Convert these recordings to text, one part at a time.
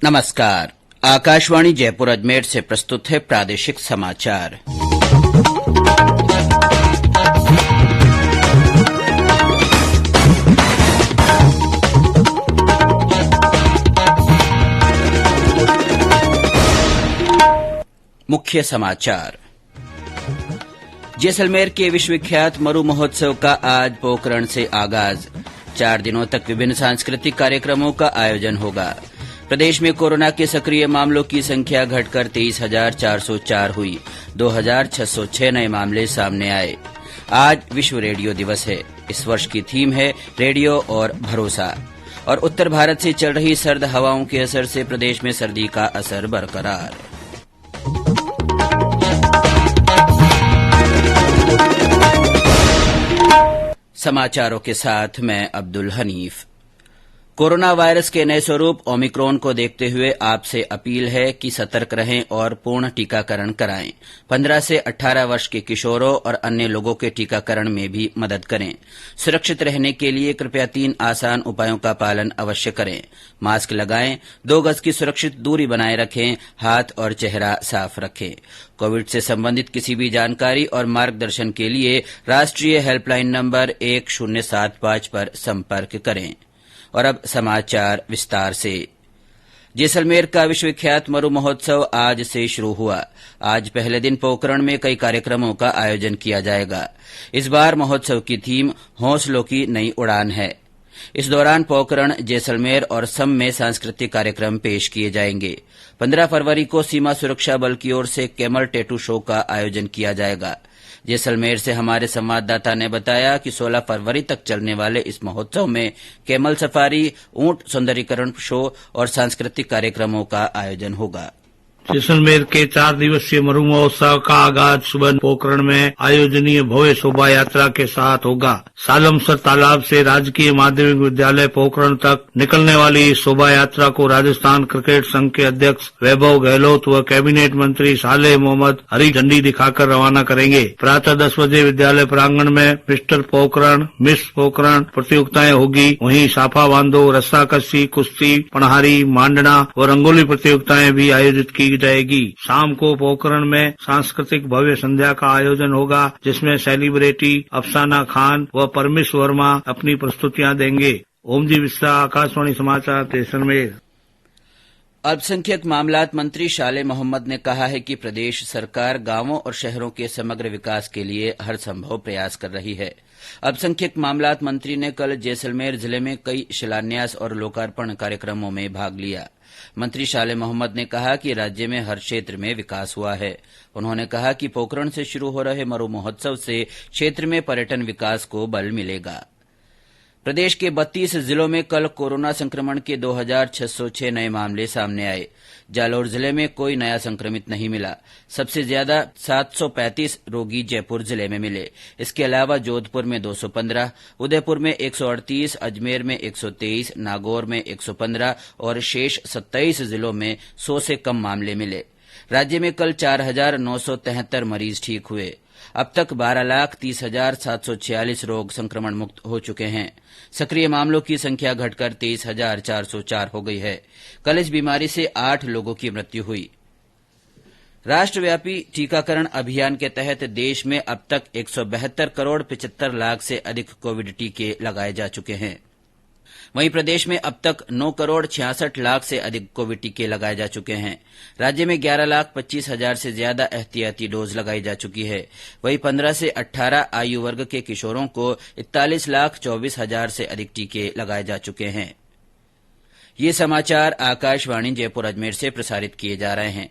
नमस्कार। आकाशवाणी जयपुर अजमेर से प्रस्तुत है प्रादेशिक समाचार। मुख्य समाचार। जैसलमेर के विश्वविख्यात मरु महोत्सव का आज पोकरण से आगाज। 4 दिनों तक विभिन्न सांस्कृतिक कार्यक्रमों का आयोजन होगा। प्रदेश में कोरोना के सक्रिय मामलों की संख्या घटकर 23,404 हुई। 2,606 नए मामले सामने आए। आज विश्व रेडियो दिवस है। इस वर्ष की थीम है रेडियो और भरोसा। और उत्तर भारत से चल रही सर्द हवाओं के असर से प्रदेश में सर्दी का असर बरकरार। समाचारों के साथ मैं अब्दुल हनीफ। कोरोना वायरस के नए स्वरूप ओमिक्रॉन को देखते हुए आपसे अपील है कि सतर्क रहें और पूर्ण टीकाकरण कराएं। 15 से 18 वर्ष के किशोरों और अन्य लोगों के टीकाकरण में भी मदद करें। सुरक्षित रहने के लिए कृपया 3 आसान उपायों का पालन अवश्य करें। मास्क लगाएं, 2 गज की सुरक्षित दूरी बनाए रखें, हाथ और चेहरा साफ रखें। कोविड से संबंधित किसी भी जानकारी और मार्गदर्शन के लिए राष्ट्रीय हेल्पलाइन नंबर 1075 पर संपर्क करें। और अब समाचार विस्तार से। जैसलमेर का विश्वविख्यात मरु महोत्सव आज से शुरू हुआ। आज पहले दिन पोकरण में कई कार्यक्रमों का आयोजन किया जाएगा। इस बार महोत्सव की थीम हौसलों की नई उड़ान है। इस दौरान पोकरण, जैसलमेर और सम में सांस्कृतिक कार्यक्रम पेश किए जाएंगे। 15 फरवरी को सीमा सुरक्षा बल की ओर से कैमल टैटू शो का आयोजन किया जाएगा। जैसलमेर से हमारे संवाददाता ने बताया कि 16 फरवरी तक चलने वाले इस महोत्सव में कैमल सफारी, ऊंट सौंदर्यीकरण शो और सांस्कृतिक कार्यक्रमों का आयोजन होगा। जैसलमेर के 4 दिवसीय मरु महोत्सव का आगाज सुबह पोकरण में आयोजनीय भव्य शोभा यात्रा के साथ होगा। सालमसर तालाब से राजकीय माध्यमिक विद्यालय पोकरण तक निकलने वाली इस शोभा यात्रा को राजस्थान क्रिकेट संघ के अध्यक्ष वैभव गहलोत व कैबिनेट मंत्री सालेह मोहम्मद हरी झंडी दिखाकर रवाना करेंगे। प्रातः 10 बजे विद्यालय प्रांगण में मिस्टर पोकरण, मिस पोकरण प्रतियोगिताएं होगी। वहीं साफा बांधो, रस्साकसी, कुश्ती, पनहारी, मांडना व रंगोली प्रतियोगिताएं भी आयोजित की जाएगी। शाम को पोकरण में सांस्कृतिक भव्य संध्या का आयोजन होगा, जिसमें सेलिब्रिटी अफसाना खान व परमेश वर्मा अपनी प्रस्तुतियां देंगे। ओमजी विश्रा, आकाशवाणी समाचार, जैसलमेर। अल्पसंख्यक मामलात मंत्री शाले मोहम्मद ने कहा है कि प्रदेश सरकार गांवों और शहरों के समग्र विकास के लिए हर संभव प्रयास कर रही है। अल्पसंख्यक मामलात मंत्री ने कल जैसलमेर जिले में कई शिलान्यास और लोकार्पण कार्यक्रमों में भाग लिया। मंत्री शाले मोहम्मद ने कहा कि राज्य में हर क्षेत्र में विकास हुआ है। उन्होंने कहा कि पोकरण से शुरू हो रहे मरु महोत्सव से क्षेत्र में पर्यटन विकास को बल मिलेगा। प्रदेश के 32 जिलों में कल कोरोना संक्रमण के 2,606 नए मामले सामने आए। जालौर जिले में कोई नया संक्रमित नहीं मिला। सबसे ज्यादा 735 रोगी जयपुर जिले में मिले। इसके अलावा जोधपुर में 215, उदयपुर में 138, अजमेर में 123, नागौर में 115 और शेष 27 जिलों में 100 से कम मामले मिले। राज्य में कल 4,973 मरीज ठीक हुए। अब तक 12,30,746 रोग संक्रमण मुक्त हो चुके हैं। सक्रिय मामलों की संख्या घटकर 23,404 हो गई है। कल इस बीमारी से 8 लोगों की मृत्यु हुई। राष्ट्रव्यापी टीकाकरण अभियान के तहत देश में अब तक 172 करोड़ 75 लाख से अधिक कोविड टीके लगाए जा चुके हैं। वहीं प्रदेश में अब तक 9 करोड़ 66 लाख से अधिक कोविड टीके लगाए जा चुके हैं। राज्य में 11,25,000 से ज्यादा एहतियाती डोज लगाई जा चुकी है। वहीं 15 से 18 आयु वर्ग के किशोरों को 41,24,000 से अधिक टीके लगाए जा चुके हैं। ये समाचार आकाशवाणी जयपुर अजमेर से प्रसारित किए जा रहे हैं।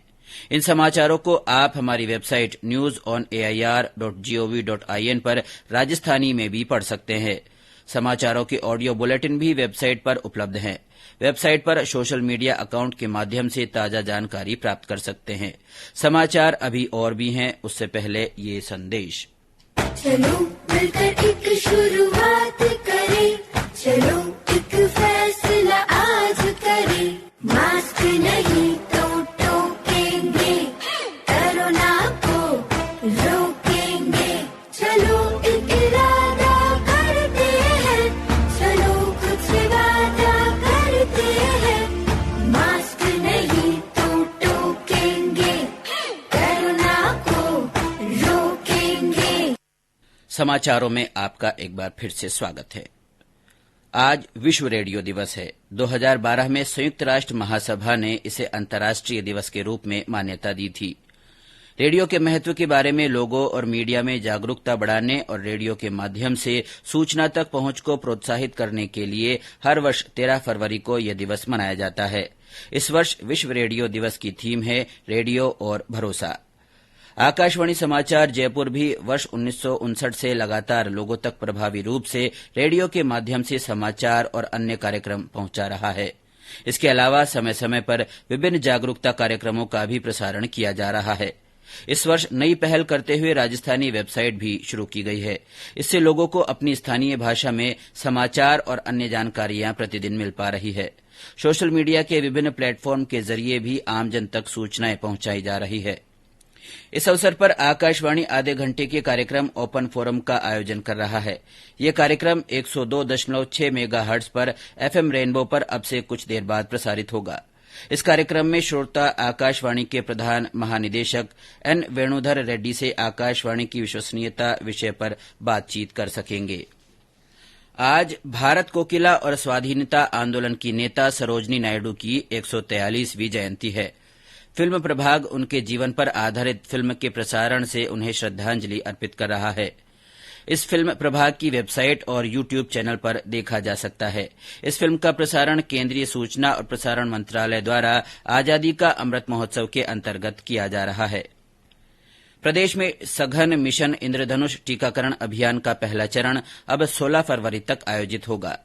इन समाचारों को आप हमारी वेबसाइट news.on.air.gov.in पर राजस्थानी में भी पढ़ सकते हैं। समाचारों के ऑडियो बुलेटिन भी वेबसाइट पर उपलब्ध हैं। वेबसाइट पर सोशल मीडिया अकाउंट के माध्यम से ताजा जानकारी प्राप्त कर सकते हैं। समाचार अभी और भी हैं, उससे पहले ये संदेश। चलो मिलकर एक शुरुआत करें, चलो एक फैसला आज करें, मास्क नहीं तो टोकेंगे, कोरोना को रोकेंगे, चलो एक इरादा करते हैं, चलो कुछ वादा करते हैं, मास्क समाचारों में आपका एक बार फिर से स्वागत है। आज विश्व रेडियो दिवस है। 2012 में संयुक्त राष्ट्र महासभा ने इसे अंतर्राष्ट्रीय दिवस के रूप में मान्यता दी थी। रेडियो के महत्व के बारे में लोगों और मीडिया में जागरूकता बढ़ाने और रेडियो के माध्यम से सूचना तक पहुंच को प्रोत्साहित करने के लिए हर वर्ष 13 फरवरी को यह दिवस मनाया जाता है। इस वर्ष विश्व रेडियो दिवस की थीम है रेडियो और भरोसा। आकाशवाणी समाचार जयपुर भी वर्ष 1959 से लगातार लोगों तक प्रभावी रूप से रेडियो के माध्यम से समाचार और अन्य कार्यक्रम पहुंचा रहा है। इसके अलावा समय समय पर विभिन्न जागरूकता कार्यक्रमों का भी प्रसारण किया जा रहा है। इस वर्ष नई पहल करते हुए राजस्थानी वेबसाइट भी शुरू की गई है। इससे लोगों को अपनी स्थानीय भाषा में समाचार और अन्य जानकारियां प्रतिदिन मिल पा रही है। सोशल मीडिया के विभिन्न प्लेटफॉर्म के जरिए भी आमजन तक सूचनाएं पहुंचाई जा रही है। इस अवसर पर आकाशवाणी आधे घंटे के कार्यक्रम ओपन फोरम का आयोजन कर रहा है। यह कार्यक्रम 102.6 मेगाहर्ट्ज पर एफएम रेनबो पर अब से कुछ देर बाद प्रसारित होगा। इस कार्यक्रम में श्रोता आकाशवाणी के प्रधान महानिदेशक एन वेणुधर रेड्डी से आकाशवाणी की विश्वसनीयता विषय पर बातचीत कर सकेंगे। आज भारत कोकिला और स्वाधीनता आंदोलन की नेता सरोजनी नायडू की 143वीं जयंती है। फिल्म प्रभाग उनके जीवन पर आधारित फिल्म के प्रसारण से उन्हें श्रद्धांजलि अर्पित कर रहा है। इस फिल्म प्रभाग की वेबसाइट और यूट्यूब चैनल पर देखा जा सकता है। इस फिल्म का प्रसारण केंद्रीय सूचना और प्रसारण मंत्रालय द्वारा आजादी का अमृत महोत्सव के अंतर्गत किया जा रहा है। प्रदेश में सघन मिशन इंद्रधनुष टीकाकरण अभियान का पहला चरण अब 16 फरवरी तक आयोजित होगा।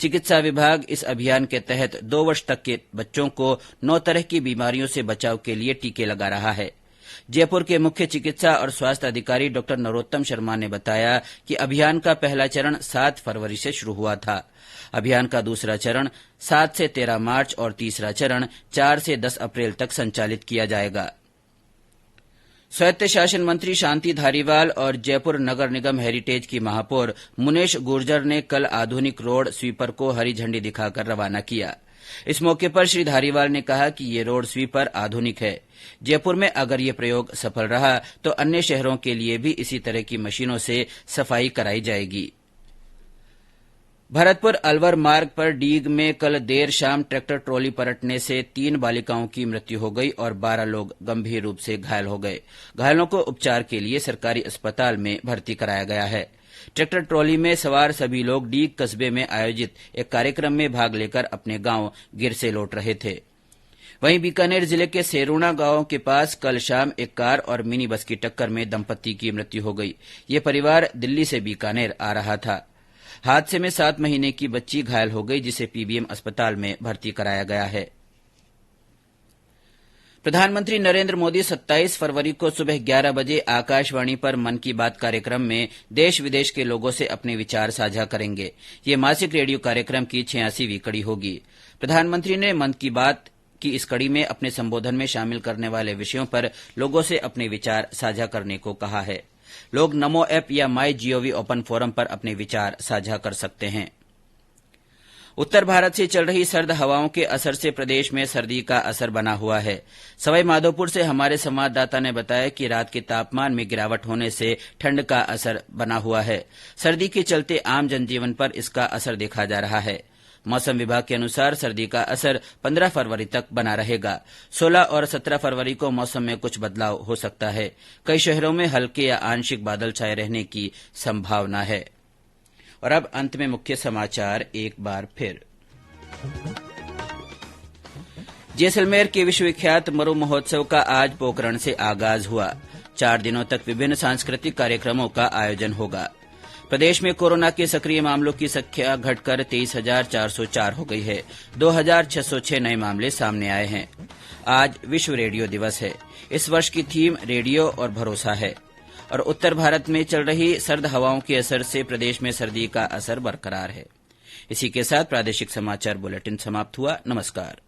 चिकित्सा विभाग इस अभियान के तहत 2 वर्ष तक के बच्चों को 9 तरह की बीमारियों से बचाव के लिए टीके लगा रहा है। जयपुर के मुख्य चिकित्सा और स्वास्थ्य अधिकारी डॉ नरोत्तम शर्मा ने बताया कि अभियान का पहला चरण 7 फरवरी से शुरू हुआ था। अभियान का दूसरा चरण 7 से 13 मार्च और तीसरा चरण 4 से 10 अप्रैल तक संचालित किया जाएगा। स्वायत्त शासन मंत्री शांति धारीवाल और जयपुर नगर निगम हेरिटेज की महापौर मुनेश गुर्जर ने कल आधुनिक रोड स्वीपर को हरी झंडी दिखाकर रवाना किया। इस मौके पर श्री धारीवाल ने कहा कि ये रोड स्वीपर आधुनिक है। जयपुर में अगर ये प्रयोग सफल रहा तो अन्य शहरों के लिए भी इसी तरह की मशीनों से सफाई कराई जाएगी। भरतपुर अलवर मार्ग पर डीग में कल देर शाम ट्रैक्टर ट्रॉली पलटने से 3 बालिकाओं की मृत्यु हो गई और 12 लोग गंभीर रूप से घायल हो गए। घायलों को उपचार के लिए सरकारी अस्पताल में भर्ती कराया गया है। ट्रैक्टर ट्रॉली में सवार सभी लोग डीग कस्बे में आयोजित एक कार्यक्रम में भाग लेकर अपने गांव गिर से लौट रहे थे। वहीं बीकानेर जिले के सेरूणा गांव के पास कल शाम एक कार और मिनी बस की टक्कर में दंपत्ति की मृत्यु हो गई। ये परिवार दिल्ली से बीकानेर आ रहा था। हादसे में 7 महीने की बच्ची घायल हो गई, जिसे पीबीएम अस्पताल में भर्ती कराया गया है। प्रधानमंत्री नरेंद्र मोदी 27 फरवरी को सुबह 11 बजे आकाशवाणी पर मन की बात कार्यक्रम में देश विदेश के लोगों से अपने विचार साझा करेंगे। ये मासिक रेडियो कार्यक्रम की 86वीं कड़ी होगी। प्रधानमंत्री ने मन की बात की इस कड़ी में अपने संबोधन में शामिल करने वाले विषयों पर लोगों से अपने विचार साझा करने को कहा है। लोग नमो ऐप या माई जीओवी ओपन फोरम पर अपने विचार साझा कर सकते हैं। उत्तर भारत से चल रही सर्द हवाओं के असर से प्रदेश में सर्दी का असर बना हुआ है। सवाई माधोपुर से हमारे संवाददाता ने बताया कि रात के तापमान में गिरावट होने से ठंड का असर बना हुआ है। सर्दी के चलते आम जनजीवन पर इसका असर देखा जा रहा है। मौसम विभाग के अनुसार सर्दी का असर 15 फरवरी तक बना रहेगा। 16 और 17 फरवरी को मौसम में कुछ बदलाव हो सकता है। कई शहरों में हल्के या आंशिक बादल छाए रहने की संभावना है। और अब अंत में मुख्य समाचार एक बार फिर। जैसलमेर के विश्वविख्यात मरु महोत्सव का आज पोकरण से आगाज हुआ। 4 दिनों तक विभिन्न सांस्कृतिक कार्यक्रमों का आयोजन होगा। प्रदेश में कोरोना के सक्रिय मामलों की संख्या घटकर 23,404 हो गई है। 2,606 नए मामले सामने आए हैं। आज विश्व रेडियो दिवस है। इस वर्ष की थीम रेडियो और भरोसा है। और उत्तर भारत में चल रही सर्द हवाओं के असर से प्रदेश में सर्दी का असर बरकरार है। इसी के साथ प्रादेशिक समाचार बुलेटिन समाप्त हुआ। नमस्कार।